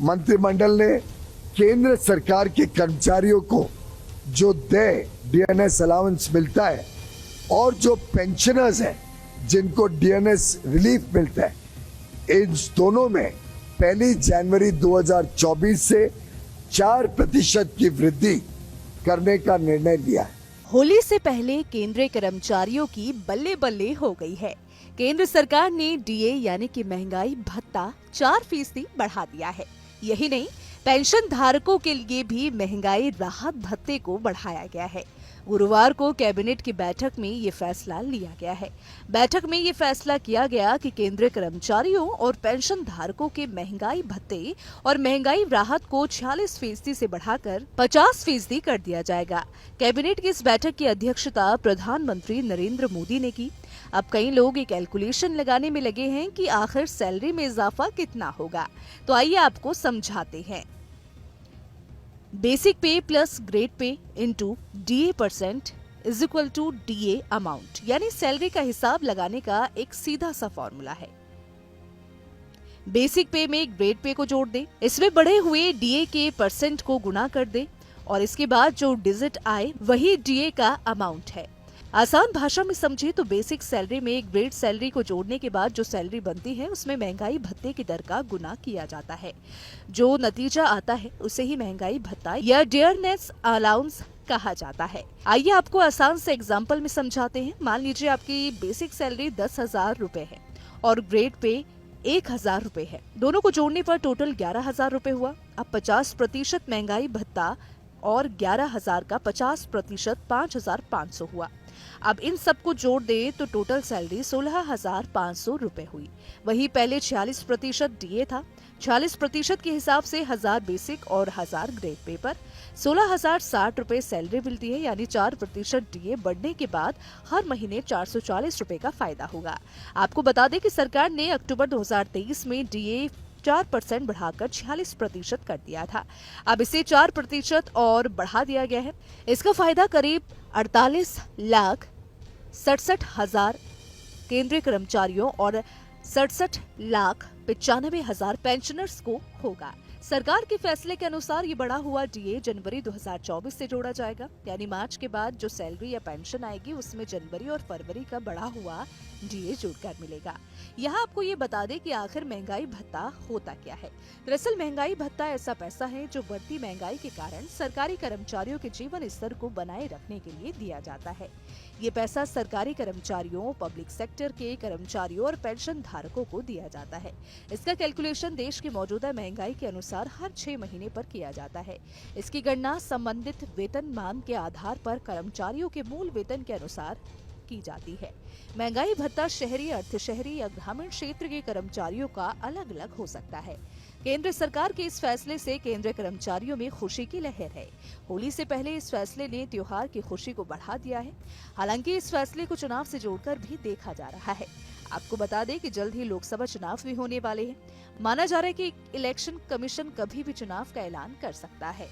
मंत्रिमंडल ने केंद्र सरकार के कर्मचारियों को जो डीएनएस अलाउंस मिलता है और जो पेंशनर्स हैं जिनको डीएनएस रिलीफ मिलता है, इन दोनों में 1 जनवरी 2024 से 4% की वृद्धि करने का निर्णय लिया है। होली से पहले केंद्रीय कर्मचारियों की बल्ले बल्ले हो गई है। केंद्र सरकार ने डीए यानी कि महंगाई भत्ता 4% बढ़ा दिया है। यही नहीं, पेंशन धारकों के लिए भी महंगाई राहत भत्ते को बढ़ाया गया है। गुरुवार को कैबिनेट की बैठक में ये फैसला लिया गया है। बैठक में ये फैसला किया गया कि केंद्रीय कर्मचारियों और पेंशन धारकों के महंगाई भत्ते और महंगाई राहत को 46% से बढ़ाकर 50% कर दिया जाएगा। कैबिनेट की इस बैठक की अध्यक्षता प्रधानमंत्री नरेंद्र मोदी ने की। अब कई लोग ये कैलकुलेशन लगाने में लगे हैं कि आखिर सैलरी में इजाफा कितना होगा। तो आइए आपको समझाते हैं। Basic pay plus grade pay into DA % is equal to DA amount, यानी सैलरी का हिसाब लगाने का एक सीधा सा फॉर्मूला है। बेसिक पे में ग्रेड पे को जोड़ दे, इसमें बढ़े हुए डीए के % को गुणा कर दे और इसके बाद जो डिजिट आए वही डीए का अमाउंट है। आसान भाषा में समझे तो बेसिक सैलरी में ग्रेड सैलरी को जोड़ने के बाद जो सैलरी बनती है उसमें महंगाई भत्ते की दर का गुना किया जाता है। जो नतीजा आता है उसे ही महंगाई भत्ता या डियरनेस अलाउंस कहा जाता है। आइए आपको आसान से एग्जांपल में समझाते हैं। मान लीजिए आपकी बेसिक सैलरी 10,000 रुपए है और ग्रेड पे 1,000 रुपए है। दोनों को जोड़ने पर टोटल 11,000 रुपए हुआ। अब 50% महंगाई भत्ता और 11,000 का 50% 5,500 हुआ। अब इन सबको जोड़ दे तो टोटल सैलरी 16,500 रुपए हुई। वही पहले 46% डीए था। 46% के हिसाब से 1000 बेसिक और 1000 ग्रेड पे पर 16,060 रुपए सैलरी मिलती है, यानी 4% डीए बढ़ने के बाद हर महीने 440 रुपए का फायदा होगा। आपको बता दें कि सरकार ने अक्टूबर 2023 में डीए 4% बढ़ाकर 46% कर दिया था। अब इसे 4% और बढ़ा दिया गया है। इसका फायदा करीब 48,67,000 केंद्रीय कर्मचारियों और 67,95,000 पेंशनर्स को होगा। सरकार के फैसले के अनुसार ये बढ़ा हुआ डीए जनवरी 2024 से जोड़ा जाएगा, यानी मार्च के बाद जो सैलरी या पेंशन आएगी उसमें जनवरी और फरवरी का बढ़ा हुआ डीए जुड़कर मिलेगा। यहाँ आपको ये बता दें कि आखिर महंगाई भत्ता होता क्या है। दरअसल महंगाई भत्ता ऐसा पैसा है जो बढ़ती महंगाई के कारण सरकारी कर्मचारियों के जीवन स्तर को बनाए रखने के लिए दिया जाता है। ये पैसा सरकारी कर्मचारियों, पब्लिक सेक्टर के कर्मचारियों और पेंशन धारकों को दिया जाता है। इसका कैलकुलेशन देश की मौजूदा महंगाई के अनुसार हर 6 महीने पर किया जाता है। इसकी गणना संबंधित वेतनमान के आधार पर कर्मचारियों के मूल वेतन के अनुसार की जाती है। महंगाई भत्ता शहरी, अर्धशहरी या ग्रामीण क्षेत्र के कर्मचारियों का अलग अलग हो सकता है। केंद्र सरकार के इस फैसले से केंद्रीय कर्मचारियों में खुशी की लहर है। होली से पहले इस फैसले ने त्योहार की खुशी को बढ़ा दिया है। हालांकि इस फैसले को चुनाव से जोड़कर भी देखा जा रहा है। आपको बता दें कि जल्द ही लोकसभा चुनाव भी होने वाले हैं। माना जा रहा है कि इलेक्शन कमीशन कभी भी चुनाव का ऐलान कर सकता है।